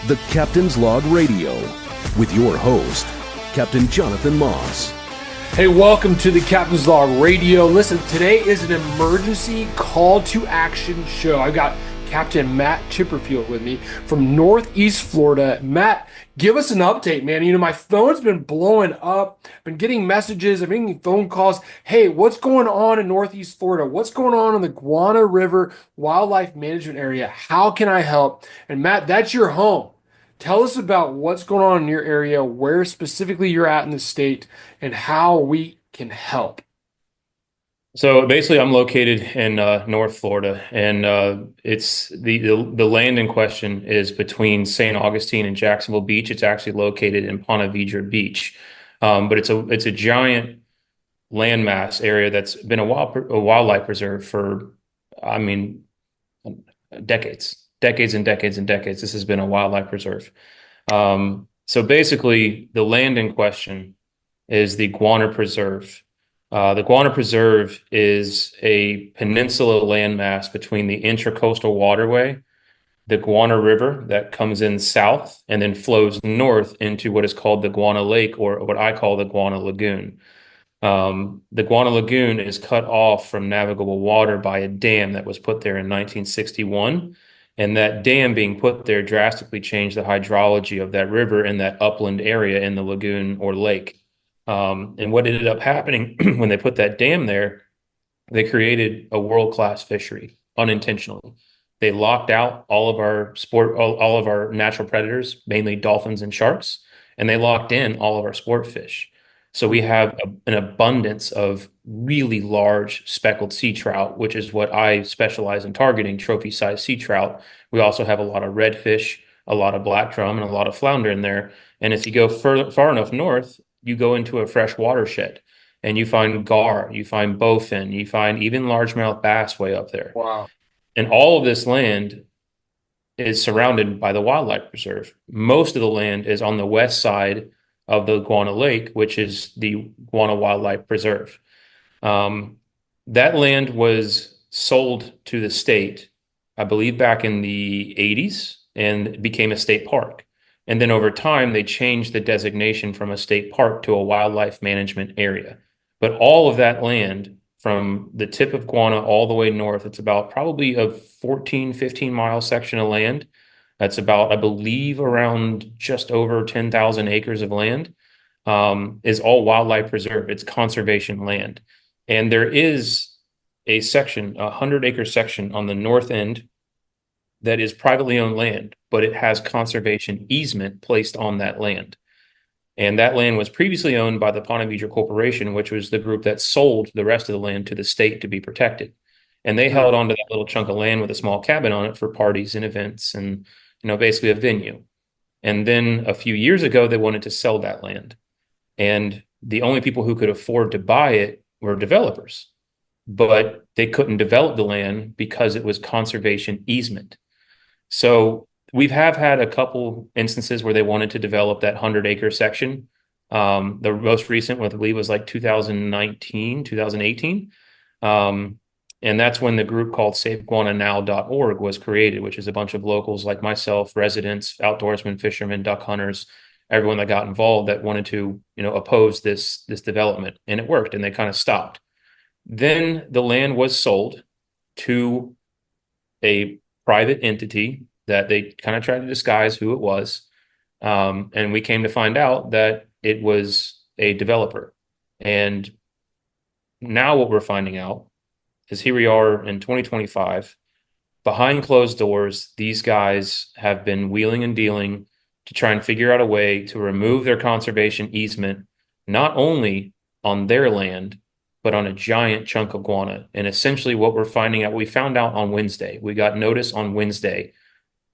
The Captain's Log Radio, with your host, Captain Jonathan Moss. Hey, welcome to the Captain's Log Radio. Listen, today is an emergency call to action show. I've got Captain Matt Chipperfield with me from Northeast Florida. Matt, give us an update, man. You know, my phone's been blowing up. I've been getting messages. I've been getting phone calls. Hey, what's going on in Northeast Florida? What's going on in the Guana River Wildlife Management Area? How can I help? And Matt, that's your home. Tell us about what's going on in your area, where specifically you're at in the state, and how we can help. So basically, I'm located in North Florida, and it's the land in question is between St. Augustine and Jacksonville Beach. It's actually located in Ponte Vedra Beach, but it's a giant landmass area that's been a wildlife preserve for, I mean, decades and decades and decades. This has been a wildlife preserve. So basically, the land in question is the Guana Preserve. The Guana Preserve is a peninsula landmass between the Intracoastal Waterway, the Guana River that comes in south and then flows north into what is called the Guana Lake, or what I call the Guana Lagoon. The Guana Lagoon is cut off from navigable water by a dam that was put there in 1961. And that dam being put there drastically changed the hydrology of that river in that upland area in the lagoon or lake. And what ended up happening when they put that dam there, they created a world-class fishery unintentionally. They locked out all of our natural predators, mainly dolphins and sharks, and they locked in all of our sport fish. So we have an abundance of really large speckled sea trout, which is what I specialize in targeting, trophy-sized sea trout. We also have a lot of redfish, a lot of black drum, and a lot of flounder in there. And if you go far enough north, you go into a fresh watershed and you find gar, you find bowfin, you find even largemouth bass way up there. Wow. And all of this land is surrounded by the wildlife preserve. Most of the land is on the west side of the Guana Lake, which is the Guana Wildlife Preserve. That land was sold to the state, I believe, back in the 80s, and became a state park. And then over time, they changed the designation from a state park to a wildlife management area. But all of that land from the tip of Guana all the way north, it's about probably a 14, 15-mile section of land. That's about, I believe, around just over 10,000 acres of land, is all wildlife preserve. It's conservation land. And there is a section, a 100-acre section on the north end that is privately owned land, but it has conservation easement placed on that land. And that land was previously owned by the Ponte Vedra Corporation, which was the group that sold the rest of the land to the state to be protected. And they held onto that little chunk of land with a small cabin on it for parties and events and, basically a venue. And then a few years ago, they wanted to sell that land. And the only people who could afford to buy it were developers. But they couldn't develop the land because it was conservation easement. So we have had a couple instances where they wanted to develop that 100-acre section. The most recent one, I believe, was like 2019, 2018. And that's when the group called SafeGuanaNow.org was created, which is a bunch of locals like myself, residents, outdoorsmen, fishermen, duck hunters, everyone that got involved that wanted to, oppose this development. And it worked, and they kind of stopped. Then the land was sold to a private entity that they kind of tried to disguise who it was. And we came to find out that it was a developer. And now what we're finding out is here we are in 2025. Behind closed doors, these guys have been wheeling and dealing to try and figure out a way to remove their conservation easement, not only on their land, but on a giant chunk of guana. And essentially what we're finding out, we found out on Wednesday. We got notice on Wednesday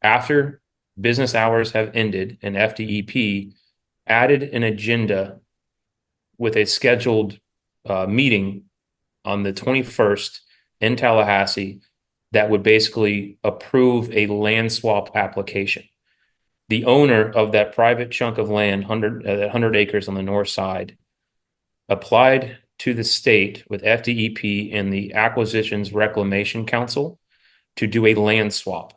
after business hours have ended, and FDEP added an agenda with a scheduled meeting on the 21st in Tallahassee that would basically approve a land swap application. The owner of that private chunk of land, 100 acres on the north side, applied to the state with FDEP and the Acquisitions Reclamation Council to do a land swap.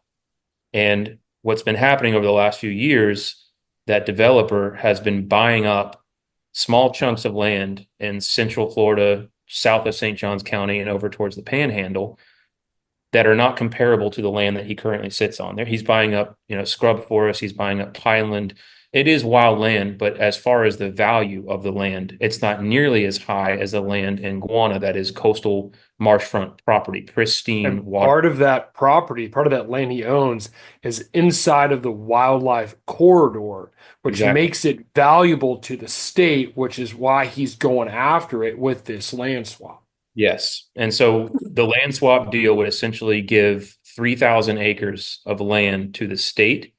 And what's been happening over the last few years, that developer has been buying up small chunks of land in Central Florida, south of St. Johns County, and over towards the Panhandle that are not comparable to the land that he currently sits on. There, he's buying up, scrub forest. He's buying up pineland. It is wild land, but as far as the value of the land, it's not nearly as high as the land in Guana that is coastal marshfront property, pristine And water. part of that property, part of that land he owns is inside of the wildlife corridor, which Exactly. makes it valuable to the state, which is why he's going after it with this land swap. Yes. And so the land swap deal would essentially give 3,000 acres of land to the state,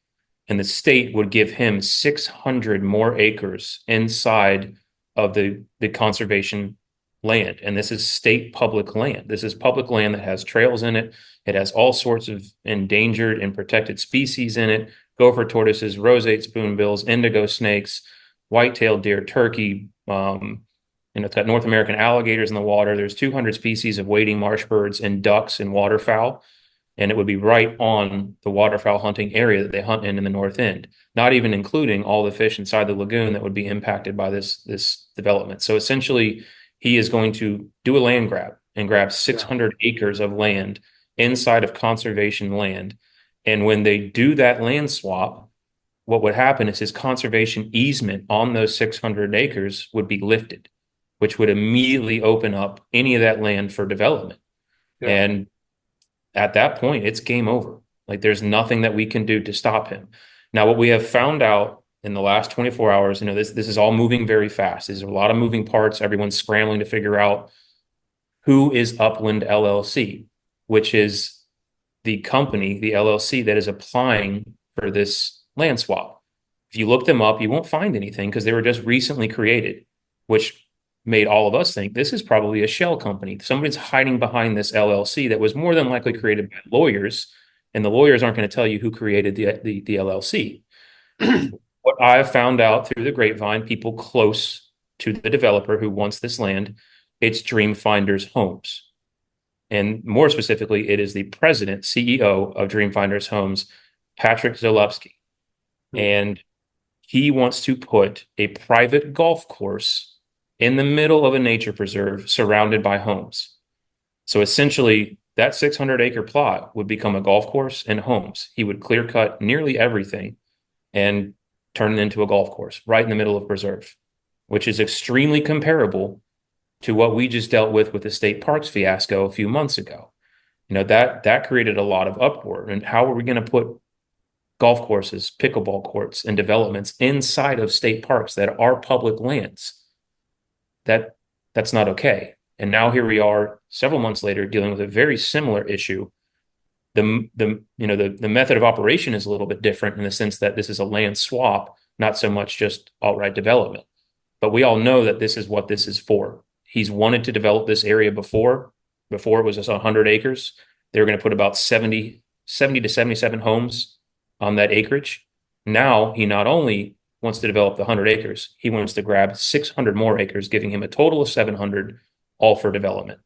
and the state would give him 600 more acres inside of the conservation land. And this is state public land. This is public land that has trails in it. It has all sorts of endangered and protected species in it: gopher tortoises, roseate spoonbills, indigo snakes, white-tailed deer, turkey, and it's got North American alligators in the water. There's 200 species of wading marsh birds and ducks and waterfowl. And it would be right on the waterfowl hunting area that they hunt in the north end, not even including all the fish inside the lagoon that would be impacted by this development. So essentially, he is going to do a land grab and grab 600 acres of land inside of conservation land. And when they do that land swap, what would happen is his conservation easement on those 600 acres would be lifted, which would immediately open up any of that land for development. Yeah. And at that point, it's game over. Like, there's nothing that we can do to stop him. Now, what we have found out in the last 24 hours, this is all moving very fast. There's a lot of moving parts. Everyone's scrambling to figure out who is Upland LLC, which is the company, the LLC that is applying for this land swap. If you look them up, you won't find anything because they were just recently created, which made all of us think this is probably a shell company. Somebody's hiding behind this LLC that was more than likely created by lawyers, and the lawyers aren't going to tell you who created the LLC. What I've found out through the grapevine, people close to the developer who wants this land, it's Dreamfinders Homes. And more specifically, it is the president, CEO of Dreamfinders Homes, Patrick Zalewski. And he wants to put a private golf course in the middle of a nature preserve surrounded by homes. So essentially, that 600-acre plot would become a golf course and homes. He would clear cut nearly everything and turn it into a golf course right in the middle of preserve, which is extremely comparable to what we just dealt with the state parks fiasco a few months ago. That created a lot of uproar. And how are we going to put golf courses, pickleball courts, and developments inside of state parks that are public lands? That's not okay. And now here we are several months later dealing with a very similar issue. The method of operation is a little bit different in the sense that this is a land swap, not so much just outright development. But we all know that this is what this is for. He's wanted to develop this area before. Before it was just 100 acres. They were going to put about 70 to 77 homes on that acreage. Now he not only wants to develop the 100 acres, he wants to grab 600 more acres, giving him a total of 700, all for development.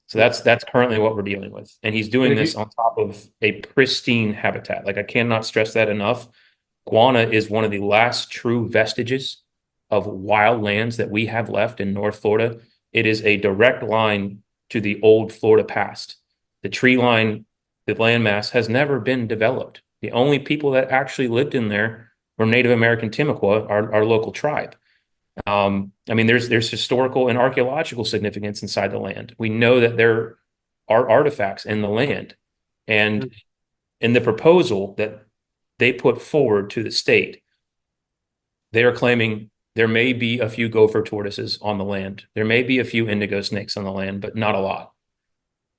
So that's currently what we're dealing with. And he's doing this on top of a pristine habitat. Like, I cannot stress that enough. Guana is one of the last true vestiges of wild lands that we have left in North Florida. It is a direct line to the old Florida past. The tree line, the landmass has never been developed. The only people that actually lived in there were Native American Timucua, our local tribe. There's historical and archaeological significance inside the land. We know that there are artifacts in the land. And in the proposal that they put forward to the state, they are claiming there may be a few gopher tortoises on the land. There may be a few indigo snakes on the land, but not a lot.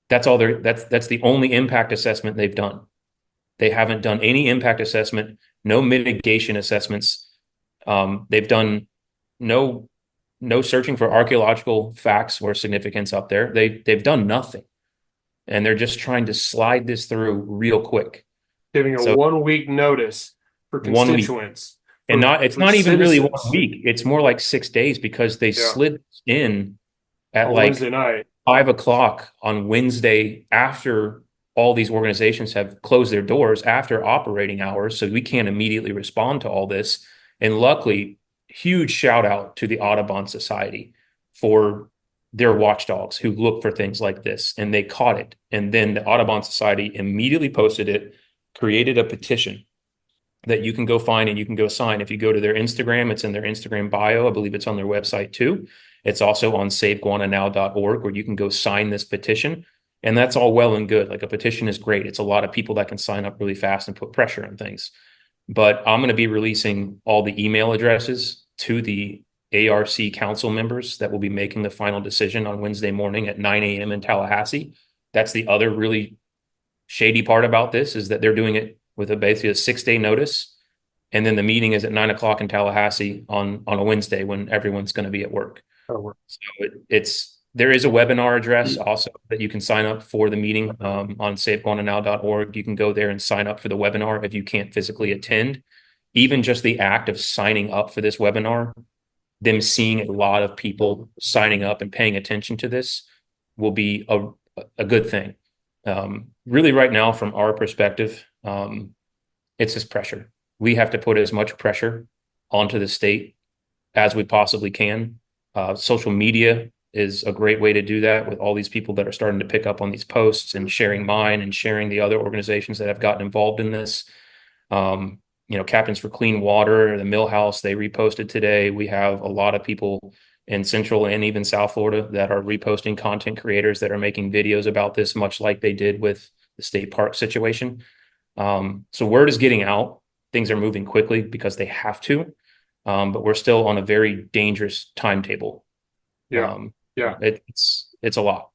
That's the only impact assessment they've done. They haven't done any impact assessment, no mitigation assessments. They've done no searching for archaeological facts or significance up there. They've done nothing. And they're just trying to slide this through real quick. Giving a 1 week notice for constituents. And it's not even really 1 week. It's more like 6 days because they slid in at on like Wednesday night. 5 o'clock on Wednesday after all these organizations have closed their doors after operating hours, so we can't immediately respond to all this. And luckily, huge shout out to the Audubon Society for their watchdogs who look for things like this, and they caught it. And then the Audubon Society immediately posted it, created a petition that you can go find and you can go sign. If you go to their Instagram, it's in their Instagram bio. I believe it's on their website too. It's also on saveguananow.org where you can go sign this petition. And that's all well and good. Like, a petition is great. It's a lot of people that can sign up really fast and put pressure on things. But I'm going to be releasing all the email addresses to the ARC council members that will be making the final decision on Wednesday morning at 9 a.m. in Tallahassee. That's the other really shady part about this, is that they're doing it with basically a 6-day notice. And then the meeting is at 9 o'clock in Tallahassee on a Wednesday when everyone's going to be at work. So there is a webinar address also that you can sign up for the meeting on saveguananow.org. You can go there and sign up for the webinar if you can't physically attend. Even just the act of signing up for this webinar, them seeing a lot of people signing up and paying attention to this, will be a good thing. Really, right now, from our perspective, it's just pressure. We have to put as much pressure onto the state as we possibly can. Social media is a great way to do that, with all these people that are starting to pick up on these posts and sharing mine and sharing the other organizations that have gotten involved in this. Captains for Clean Water, the Mill House, they reposted today. We have a lot of people in Central and even South Florida that are reposting, content creators that are making videos about this, much like they did with the state park situation. So word is getting out. Things are moving quickly because they have to, but we're still on a very dangerous timetable. It's a lot.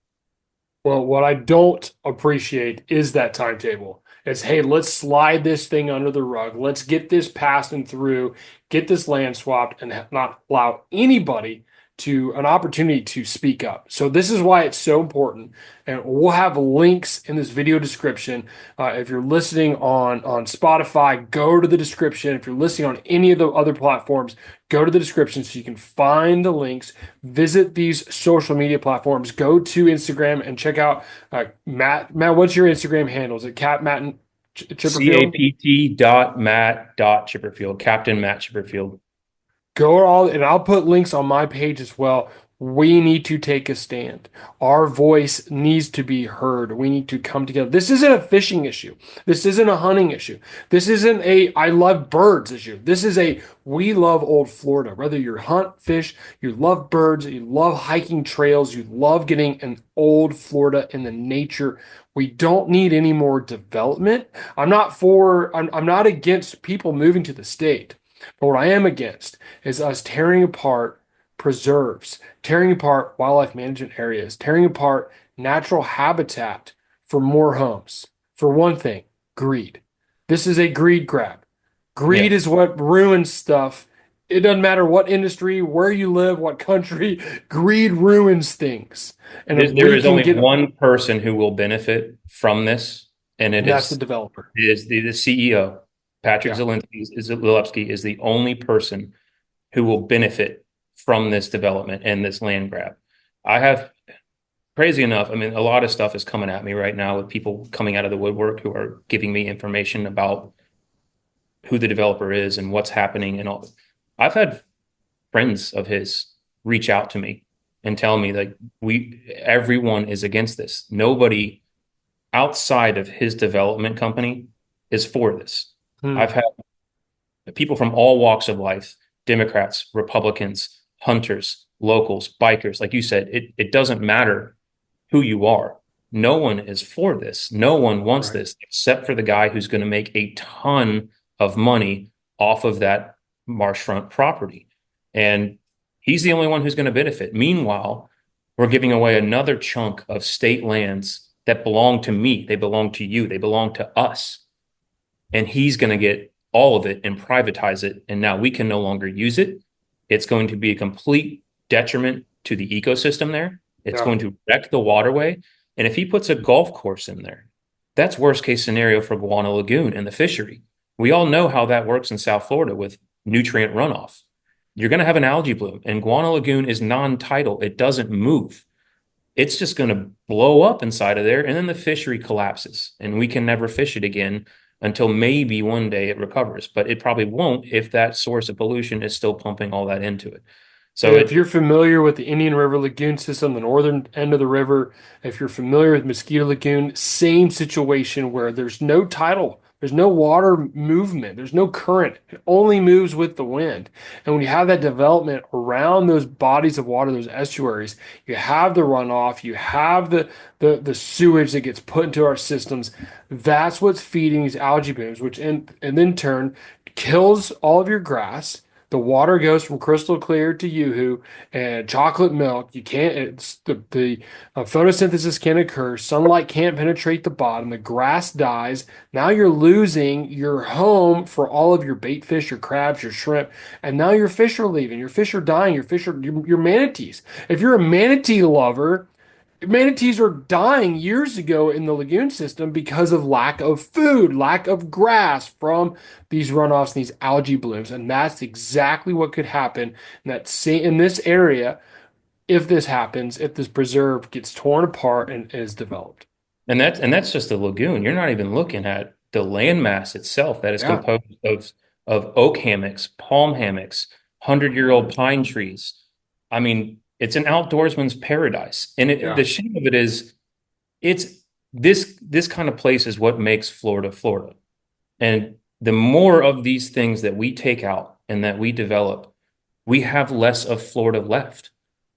Well, what I don't appreciate is that timetable. It's, hey, let's slide this thing under the rug. Let's get this passed and through, get this land swapped, and not allow anybody to an opportunity to speak up. So this is why it's so important. And we'll have links in this video description. If you're listening on Spotify, go to the description. If you're listening on any of the other platforms, go to the description so you can find the links. Visit these social media platforms. Go to Instagram and check out Matt. Matt, what's your Instagram handle? Is it Cap Matt Chipperfield? CAPT.Matt.Chipperfield, Captain Matt Chipperfield. Go all, and I'll put links on my page as well. We need to take a stand. Our voice needs to be heard. We need to come together. This isn't a fishing issue. This isn't a hunting issue. This isn't a I love birds issue. This is a we love old Florida. Whether you hunt, fish, you love birds, you love hiking trails, you love getting an old Florida in the nature. We don't need any more development. I'm not against people moving to the state. But what I am against is us tearing apart preserves, tearing apart wildlife management areas, tearing apart natural habitat for more homes. For one thing, greed. This is a greed grab. Greed is what ruins stuff. It doesn't matter what industry, where you live, what country, greed ruins things. And there is only one person who will benefit from this, and that's the developer. It is the CEO. Patrick Zalewski is the only person who will benefit from this development and this land grab. Crazy enough, I mean, a lot of stuff is coming at me right now with people coming out of the woodwork who are giving me information about who the developer is and what's happening and all. I've had friends of his reach out to me and tell me, like, everyone is against this. Nobody outside of his development company is for this. I've had people from all walks of life, Democrats, Republicans, hunters, locals, bikers. Like you said, it doesn't matter who you are. No one is for this. No one wants this except for the guy who's going to make a ton of money off of that marshfront property. And he's the only one who's going to benefit. Meanwhile, we're giving away another chunk of state lands that belong to me. They belong to you. They belong to us. And he's going to get all of it and privatize it. And now we can no longer use it. It's going to be a complete detriment to the ecosystem there. It's going to wreck the waterway. And if he puts a golf course in there, that's worst case scenario for Guana Lagoon and the fishery. We all know how that works in South Florida with nutrient runoff. You're going to have an algae bloom, and Guana Lagoon is non-tidal. It doesn't move. it's just going to blow up inside of there, and then the fishery collapses, and we can never fish it again until maybe one day it recovers. But it probably won't if that source of pollution is still pumping all that into it. So If you're familiar with the Indian River Lagoon system, the northern end of the river, if you're familiar with Mosquito Lagoon, same situation where there's no tidal, there's no water movement, there's no current. It only moves with the wind. And when you have that development around those bodies of water, those estuaries, you have the runoff, you have the sewage that gets put into our systems. That's what's feeding these algae blooms, which and then turn kills all of your grass. The water goes from crystal clear to yoo-hoo and chocolate milk. You can't, it's the photosynthesis can't occur. Sunlight can't penetrate the bottom. The grass dies. Now you're losing your home for all of your bait fish, your crabs, your shrimp. And now your fish are leaving. Your fish are dying. Your manatees. If you're a manatee lover, manatees are dying years ago in the lagoon system because of lack of food, lack of grass from these runoffs and these algae blooms. And that's exactly what could happen in this area if this happens, if this preserve gets torn apart and is developed. And that's just the lagoon. You're not even looking at the landmass itself that is Yeah, composed of oak hammocks, palm hammocks, 100-year-old pine trees. I mean, it's an outdoorsman's paradise. And yeah, the shame of it is, it's this kind of place is what makes Florida Florida. And the more of these things that we take out and that we develop, we have less of Florida left.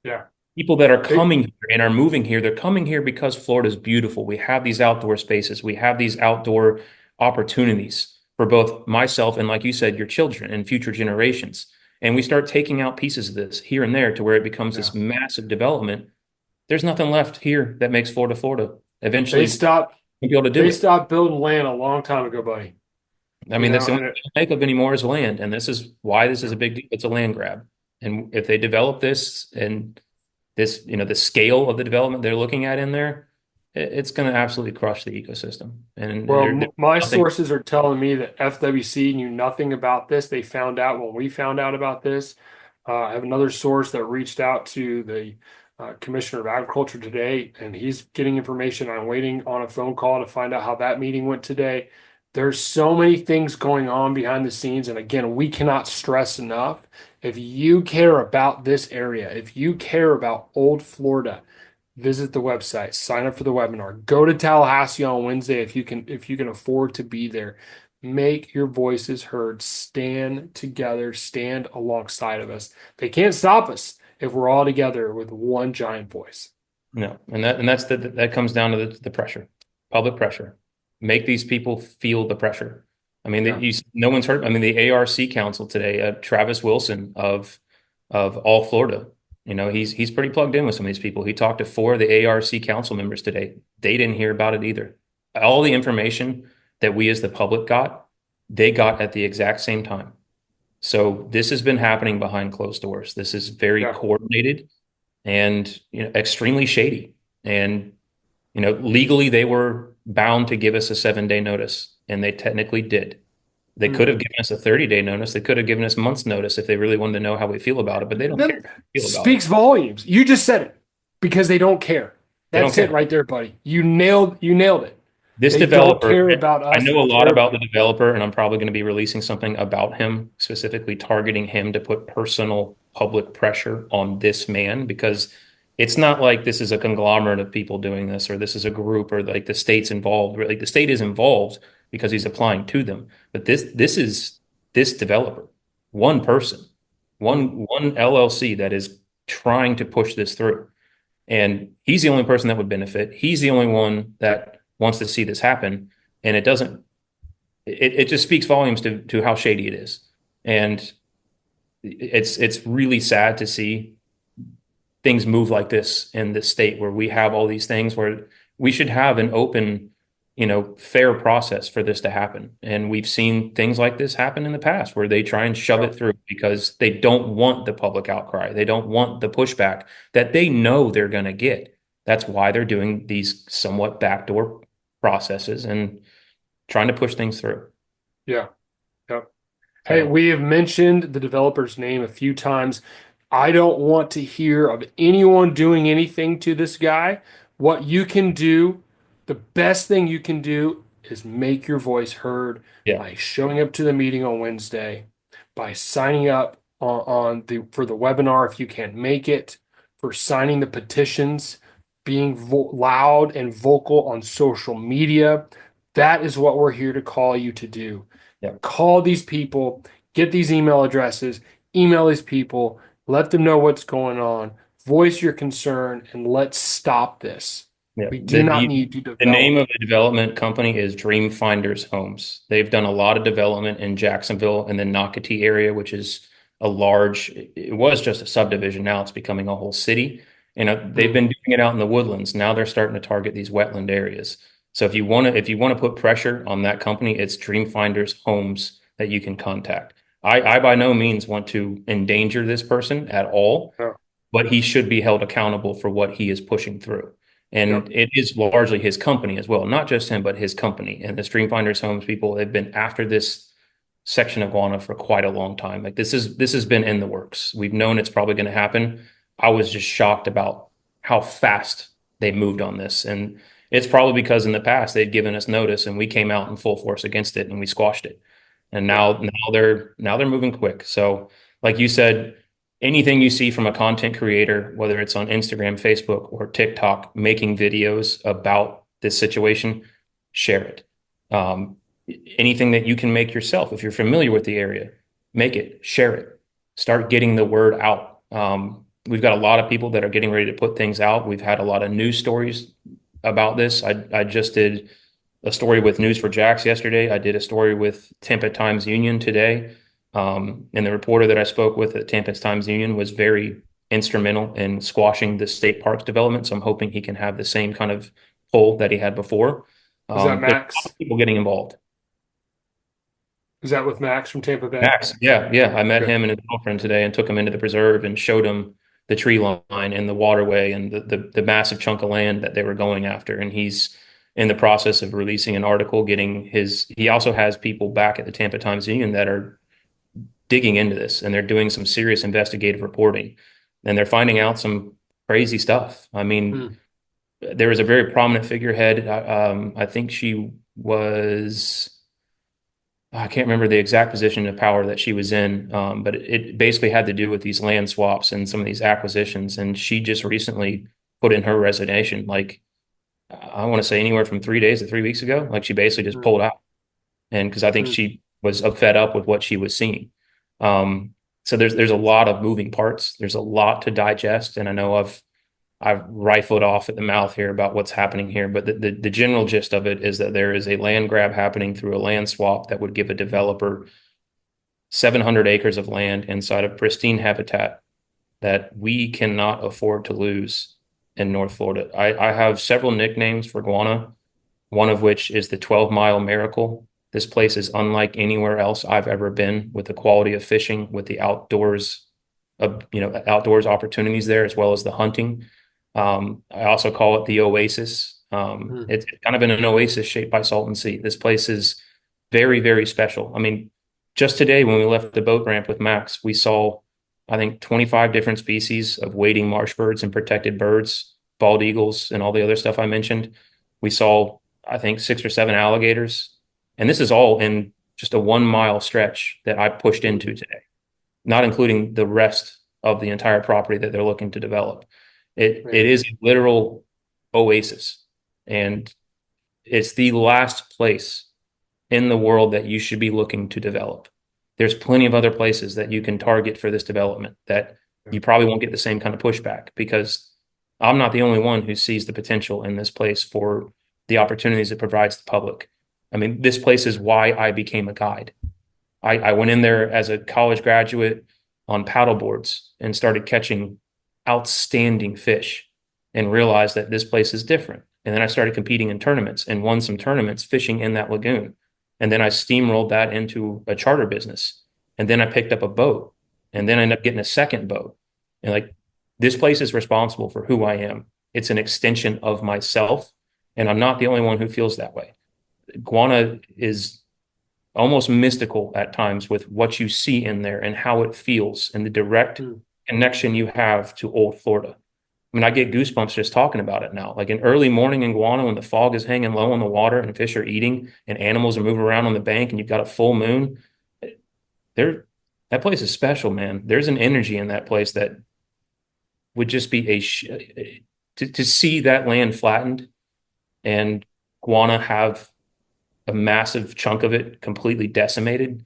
yeah. People that are It- coming here and are moving here, they're coming here because Florida is beautiful. We have these outdoor spaces, we have these outdoor opportunities for both myself and, like you said, your children and future generations. And we start taking out pieces of this here and there to where it becomes yeah. this massive development. There's nothing left here that makes Florida Florida. They Eventually, stopped we'll be able to do they it. stopped building land a long time ago, buddy. I You mean, that's know, the and only thing to make of anymore is land. And this is why this is a big deal. It's a land grab. And if they develop this and this, the scale of the development they're looking at in there, it's going to absolutely crush the ecosystem. And well, there's my nothing. sources are telling me that FWC knew nothing about this. They found out when we found out about this. I have another source that reached out to the Commissioner of Agriculture today, and he's getting information. I'm waiting on a phone call to find out how that meeting went today. There's so many things going on behind the scenes. And again, we cannot stress enough. If you care about this area, if you care about Old Florida, visit the website, sign up for the webinar, go to Tallahassee on Wednesday if you can afford to be there. Make your voices heard, stand together, stand alongside of us. They can't stop us if we're all together with one giant voice. No. That comes down to the pressure, public pressure. Make these people feel the pressure. I mean, Yeah. no one's heard. I mean, the ARC Council today, Travis Wilson of All Florida, he's pretty plugged in with some of these people. He talked to 4 of the ARC council members today. They didn't hear about it either. All the information that we as the public got, they got at the exact same time. So this has been happening behind closed doors. This is very Yeah. coordinated and extremely shady. And legally they were bound to give us a 7-day notice, and they technically did. They could have given us a 30-day notice. They could have given us months notice if they really wanted to know how we feel about it, but they don't care That how we feel about it. speaks volumes. You just said it because they don't care. They don't That's it care. right there, buddy. You nailed it. This They don't developer, care about us. I know a They lot care about the developer, and I'm probably going to be releasing something about him, specifically targeting him to put personal public pressure on this man, because it's not like this is a conglomerate of people doing this, or this is a group, or like the state's involved. Like the state is involved because he's applying to them. But this is this developer, one person, one LLC that is trying to push this through. And he's the only person that would benefit. He's the only one that wants to see this happen. And it just speaks volumes to how shady it is. And it's really sad to see things move like this in this state where we have all these things where we should have an open, fair process for this to happen. And we've seen things like this happen in the past where they try and shove it through because they don't want the public outcry. They don't want the pushback that they know they're going to get. That's why they're doing these somewhat backdoor processes and trying to push things through. Yeah. Yep. Hey, So, we have mentioned the developer's name a few times. I don't want to hear of anyone doing anything to this guy. What you can do, the best thing you can do is make your voice heard Yeah. by showing up to the meeting on Wednesday, by signing up on the for the webinar if you can't make it, for signing the petitions, being loud and vocal on social media. That is what we're here to call you to do. Yeah. Call these people, get these email addresses, email these people, let them know what's going on, voice your concern, and let's stop this. Yeah. We do not need to The name develop. of the development company is Dream Finders Homes. They've done a lot of development in Jacksonville and the Nocatee area, which is it was just a subdivision. Now it's becoming a whole city. And they've been doing it out in the woodlands. Now they're starting to target these wetland areas. So if you want to put pressure on that company, it's Dream Finders Homes that you can contact. I by no means want to endanger this person at all, Yeah. but he should be held accountable for what he is pushing through. Yep. And it is largely his company as well, not just him, but his company. And the Stream Finders Homes people have been after this section of Guana for quite a long time. Like this has been in the works. We've known it's probably going to happen. I was just shocked about how fast they moved on this. And it's probably because in the past they'd given us notice and we came out in full force against it and we squashed it. And now they're moving quick. So like you said, anything you see from a content creator, whether it's on Instagram, Facebook, or TikTok, making videos about this situation, share it. Anything that you can make yourself, if you're familiar with the area, make it, share it, start getting the word out. We've got a lot of people that are getting ready to put things out. We've had a lot of news stories about this. I just did a story with News for Jax yesterday. I did a story with Tampa Times-Union today. And the reporter that I spoke with at Tampa Times-Union was very instrumental in squashing the state parks development. So I'm hoping he can have the same kind of pull that he had before. Is that There's a lot Max? of people getting involved. Is that with Max from Tampa Bay? Max, yeah, yeah. I met Good. him and his girlfriend today and took him into the preserve and showed him the tree line and the waterway and the massive chunk of land that they were going after. And he's in the process of releasing an article, he also has people back at the Tampa Times-Union that are digging into this and they're doing some serious investigative reporting and they're finding out some crazy stuff. I mean, there was a very prominent figurehead. I think she was, I can't remember the exact position of power that she was in, but it basically had to do with these land swaps and some of these acquisitions. And she just recently put in her resignation, like I want to say anywhere from 3 days to 3 weeks ago. Like she basically just pulled out, and because I think she was fed up with what she was seeing. So there's a lot of moving parts. There's a lot to digest, and I know I've rifled off at the mouth here about what's happening here, but the general gist of it is that there is a land grab happening through a land swap that would give a developer 700 acres of land inside of pristine habitat that we cannot afford to lose in North Florida. I have several nicknames for Guana, one of which is the 12-mile miracle. This place is unlike anywhere else I've ever been with the quality of fishing, with the outdoors opportunities there, as well as the hunting. I also call it the oasis. It's kind of an oasis shaped by Salton Sea. This place is very, very special. I mean, just today when we left the boat ramp with Max, we saw, I think, 25 different species of wading marsh birds and protected birds, bald eagles, and all the other stuff I mentioned. We saw, I think, 6 or 7 alligators. And this is all in just a 1 mile stretch that I pushed into today, not including the rest of the entire property that they're looking to develop. It is a literal oasis, and it's the last place in the world that you should be looking to develop. There's plenty of other places that you can target for this development that you probably won't get the same kind of pushback, because I'm not the only one who sees the potential in this place for the opportunities it provides the public. I mean, this place is why I became a guide. I went in there as a college graduate on paddle boards and started catching outstanding fish and realized that this place is different. And then I started competing in tournaments and won some tournaments fishing in that lagoon. And then I steamrolled that into a charter business. And then I picked up a boat, and then I ended up getting a second boat. And like, this place is responsible for who I am. It's an extension of myself. And I'm not the only one who feels that way. Guana is almost mystical at times with what you see in there and how it feels and the direct connection you have to old Florida. I mean, I get goosebumps just talking about it now. Like an early morning in Guana when the fog is hanging low on the water and fish are eating and animals are moving around on the bank and you've got a full moon. That place is special, man. There's an energy in that place that would just be to see that land flattened and Guana have a massive chunk of it completely decimated.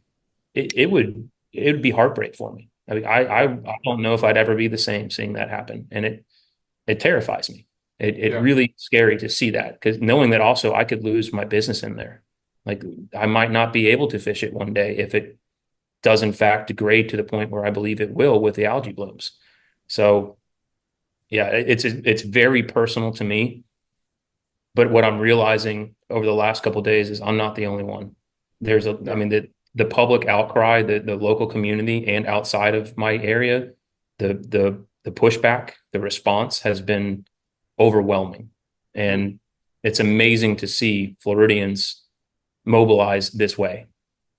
It would be heartbreak for me. I mean, I don't know if I'd ever be the same seeing that happen, and it terrifies me. It really scary to see that, because knowing that also I could lose my business in there. Like I might not be able to fish it one day if it does in fact degrade to the point where I believe it will with the algae blooms. So yeah, it's very personal to me. But what I'm realizing over the last couple of days is I'm not the only one. I mean, the public outcry, the local community and outside of my area, the pushback, the response has been overwhelming. And it's amazing to see Floridians mobilize this way.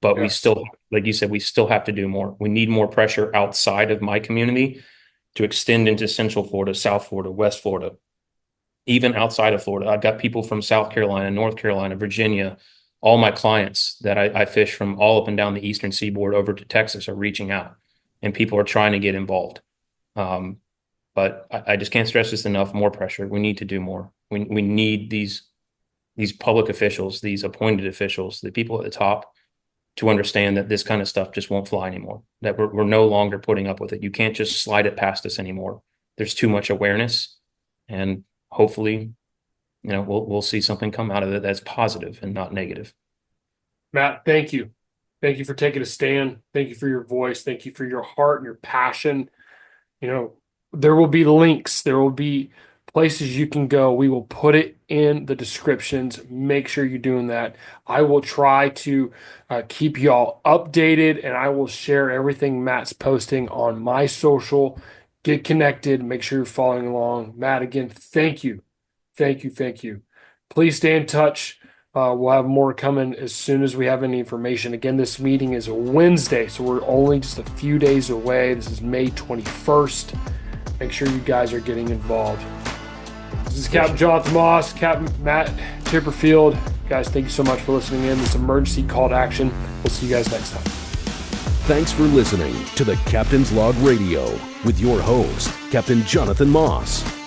But we still, like you said, we still have to do more. We need more pressure outside of my community to extend into Central Florida, South Florida, West Florida, even outside of Florida. I've got people from South Carolina, North Carolina, Virginia. All my clients that I fish from all up and down the eastern seaboard over to Texas are reaching out, and people are trying to get involved. But I just can't stress this enough. More pressure. We need to do more. We need these public officials, these appointed officials, the people at the top, to understand that this kind of stuff just won't fly anymore, that we're no longer putting up with it. You can't just slide it past us anymore. There's too much awareness, and hopefully, we'll see something come out of it that's positive and not negative. Matt, thank you. Thank you for taking a stand. Thank you for your voice. Thank you for your heart and your passion. There will be links. There will be places you can go. We will put it in the descriptions. Make sure you're doing that. I will try to keep y'all updated, and I will share everything Matt's posting on my social. Get connected. Make sure you're following along. Matt, again, thank you. Thank you. Thank you. Please stay in touch. We'll have more coming as soon as we have any information. Again, this meeting is a Wednesday, so we're only just a few days away. This is May 21st. Make sure you guys are getting involved. This is Captain Jonathan Moss, Captain Matt Chipperfield. Guys, thank you so much for listening in. This emergency call to action. We'll see you guys next time. Thanks for listening to the Captain's Log Radio with your host, Captain Jonathan Moss.